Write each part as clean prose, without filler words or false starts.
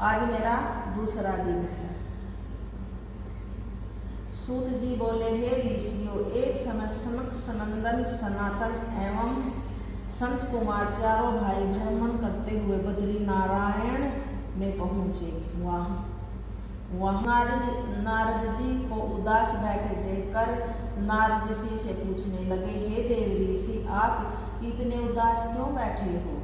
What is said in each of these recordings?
आज मेरा दूसरा दिन है। सूत जी बोले, हे ऋषियों, एक समय सनक, सनंदन, सनातन एवं संत कुमार चारों भाई भ्रमण करते हुए बद्री नारायण में पहुंचे। वहाँ नारद जी को उदास बैठे देखकर नारद ऋषि से पूछने लगे, हे देव ऋषि, आप इतने उदास क्यों बैठे हो?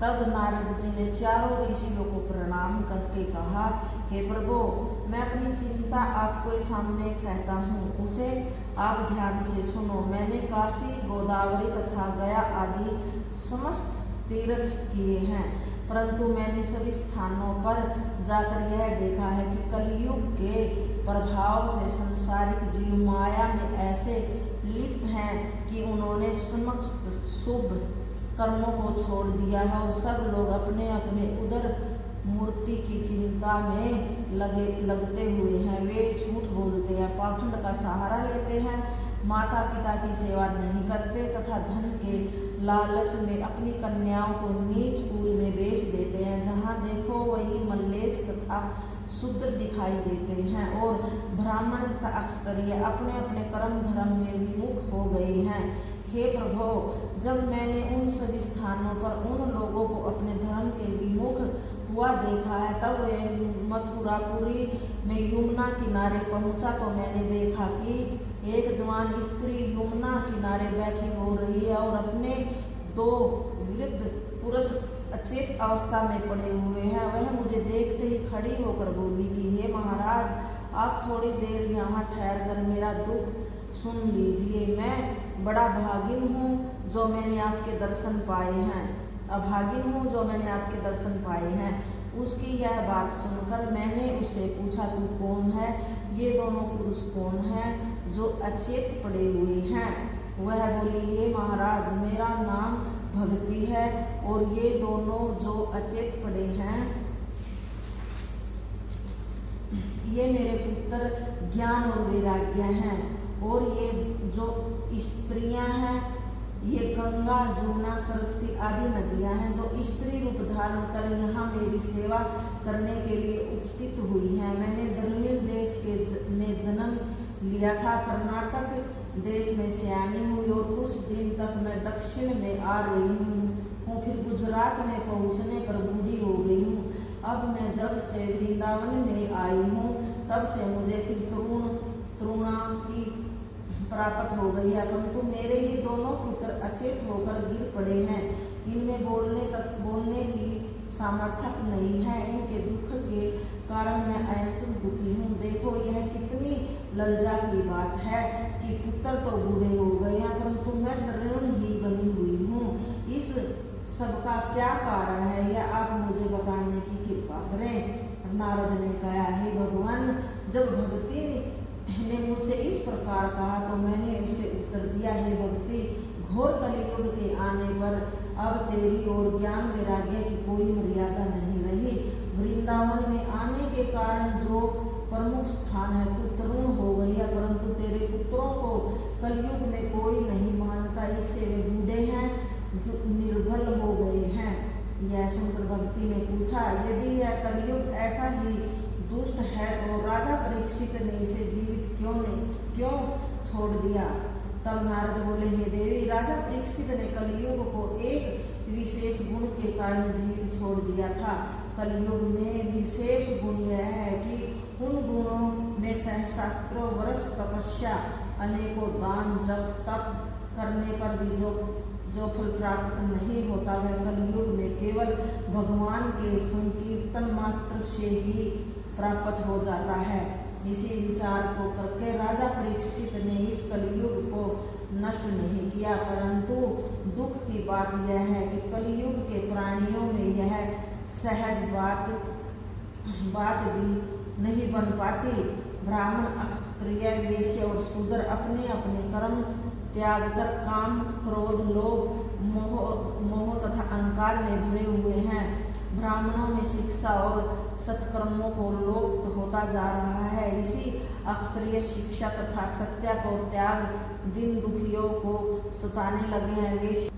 तब नारद जी ने चारों ऋषियों को प्रणाम करके कहा, हे प्रभु, मैं अपनी चिंता आपके सामने कहता हूँ, उसे आप ध्यान से सुनो। मैंने काशी, गोदावरी तथा गया आदि समस्त तीर्थ किए हैं, परंतु मैंने सभी स्थानों पर जाकर यह देखा है कि कलयुग के प्रभाव से संसारिक जीव माया में ऐसे लिप्त हैं कि उन्होंने समस्त शुभ कर्मों को छोड़ दिया है और सब लोग अपने अपने उदर मूर्ति की चिंता में लगते हुए हैं। वे झूठ बोलते हैं, पाखंड का सहारा लेते हैं, माता पिता की सेवा नहीं करते तथा धन के लालच में अपनी कन्याओं को नीच कुल में बेच देते हैं। जहाँ देखो वही मल्लेच्छ तथा शूद्र दिखाई देते हैं और ब्राह्मण तथा अक्षत्रिय अपने अपने कर्म धर्म में विमुख हो गए हैं। हे प्रभु, जब मैंने उन सभी स्थानों पर उन लोगों को अपने धर्म के विमुख हुआ देखा है, तब वे मथुरापुरी में यमुना किनारे पहुंचा तो मैंने देखा कि एक जवान स्त्री यमुना किनारे बैठी हो रही है और अपने दो वृद्ध पुरुष अचेत अवस्था में पड़े हुए हैं। वह मुझे देखते ही खड़ी होकर बोली कि हे महाराज, आप थोड़ी देर यहाँ ठहर कर मेरा दुख सुन लीजिए। मैं बड़ा भागिन हूँ जो मैंने आपके दर्शन पाए हैं, अभागिन हूँ जो मैंने आपके दर्शन पाए हैं। उसकी यह बात सुनकर मैंने उससे पूछा, तू कौन है? ये दोनों पुरुष कौन हैं जो अचेत पड़े हुए हैं? वह बोली, हे महाराज, मेरा नाम भगति है और ये दोनों जो अचेत पड़े हैं ये मेरे पुत्र ज्ञान और वैराग्य हैं, और ये जो स्त्रियां हैं ये गंगा, जमुना, सरस्वती आदि नदियां हैं जो स्त्री रूप धारण कर यहाँ मेरी सेवा करने के लिए उपस्थित हुई हैं। मैंने द्रविड़ देश में जन्म लिया था, कर्नाटक देश में सयानी हुई और कुछ दिन तक मैं दक्षिण में आ रही हूँ, फिर गुजरात में पहुँचने पर बूढ़ी हो गई हूँ। अब मैं जब से वृंदावन में आई हूँ तब से मुझे फिर तरुणा की प्राप्त हो गई है, परंतु मेरे ये दोनों पुत्र अचेत होकर गिर पड़े हैं। इनमें बोलने की सामर्थ्य नहीं है। इनके दुख के कारण मैं अत्यंत दुखी हूँ। देखो, यह कितनी लज्जा की बात है कि पुत्र तो बूढ़े हो गए हैं, परंतु मैं तरुण ही बनी हुई हूँ। इस सबका क्या कारण है, यह आप मुझे बताने की कृपा करें। नारद ने कहा, हे भगवान, जब भगति ने मुझसे इस प्रकार कहा तो मैंने उसे उत्तर दिया, हे भक्ति, घोर कलियुग के आने पर अब तेरी और ज्ञान वैराग्य की कोई मर्यादा नहीं रही। वृंदावन में आने के कारण जो प्रमुख स्थान है तू तरुण हो गई है, परंतु तेरे पुत्रों को कलयुग में कोई नहीं मानता, इससे वे बूढ़े हैं, निर्बल हो गए हैं। यह सुनकर भक्ति ने पूछा, यदि यह कलयुग ऐसा ही दुष्ट है तो राजा परीक्षित ने इसे जीवित क्यों छोड़ दिया? तब नारद बोले, हे देवी, राजा परीक्षित ने कलयुग को एक विशेष गुण के कारण जीवित छोड़ दिया था। कलयुग में विशेष गुण यह है कि उन गुणों में सहस्त्रों वर्ष तपस्या, अनेकों दान, जप, तप करने पर भी जो फल प्राप्त नहीं होता वह कलयुग में केवल भगवान के संकीर्तन मात्र से ही प्राप्त हो जाता है। इसी विचार को करके राजा परीक्षित ने इस कलयुग को नष्ट नहीं किया, परंतु दुख की बात यह है कि कलयुग के प्राणियों में यह सहज बात भी नहीं बन पाती। ब्राह्मण, क्षत्रिय, वैश्य और शूद्र अपने अपने कर्म त्याग कर काम, क्रोध, लोभ, मोह तथा अहंकार में भरे हुए हैं। ब्राह्मणों में शिक्षा और सत्कर्मों को लुप्त होता जा रहा है। इसी अक्षत्रिय शिक्षा तथा सत्या को त्याग दिन दुखियों को सताने लगे हैं। वे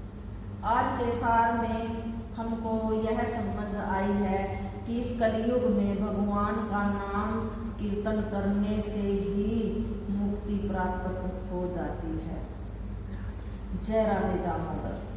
आज के सार में हमको यह समझ आई है कि इस कलयुग में भगवान का नाम कीर्तन करने से ही मुक्ति प्राप्त हो जाती है। जय राधे दामोदर।